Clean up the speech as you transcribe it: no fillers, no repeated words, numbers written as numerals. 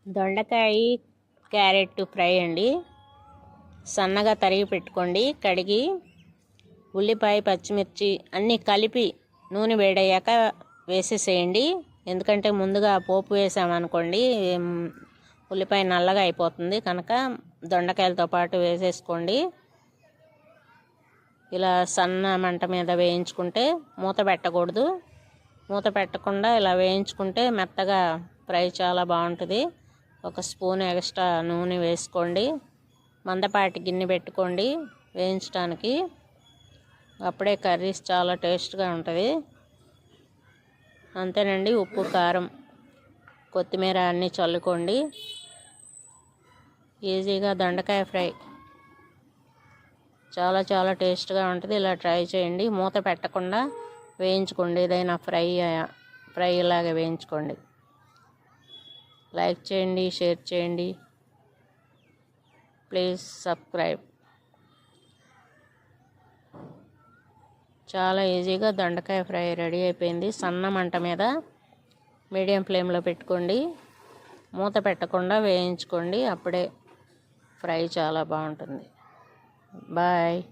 దొండకాయ carrot fry అండి. సన్నగా తరిగి పెట్టుకోండి. కడిగి ఉల్లిపాయ పచ్చిమిర్చి అన్నీ కలిపి నూనె వేడయ్యాక వేసేసేయండి. ఎందుకంటే ముందుగా పోపు వేసామనుకోండి ఉల్లిపాయ నల్లగా అయిపోతుంది కనుక దొండకాయలతో పాటు వేసేసుకోండి. ఇలా సన్న మంట మీద వేయించుకుంటే మూత పెట్టకూడదు. మూత పెట్టకుండా ఇలా వేయించుకుంటే మెత్తగా ఫ్రై చాలా బాగుంటుంది. ఒక స్పూన్ ఎక్స్ట్రా నూనె వేసుకోండి. మందపాటి గిన్నె పెట్టుకోండి వేయించడానికి. అప్పుడే కర్రీస్ చాలా టేస్ట్గా ఉంటుంది. అంతేనండి. ఉప్పు కారం కొత్తిమీర అన్నీ చల్లుకోండి. ఈజీగా దొండకాయ ఫ్రై చాలా చాలా టేస్ట్గా ఉంటుంది. ఇలా ట్రై చేయండి. మూత పెట్టకుండా వేయించుకోండి. ఏదైనా ఫ్రై లాగా వేయించుకోండి. లైక్ చేయండి, షేర్ చేయండి. Please subscribe. చాలా ఈజీగా దొండకాయ ఫ్రై రెడీ అయిపోయింది. సన్న మంట మీద మీడియం ఫ్లేమ్లో పెట్టుకోండి. మూత పెట్టకుండా వేయించుకోండి. అప్పుడే ఫ్రై చాలా బాగుంటుంది. బాయ్.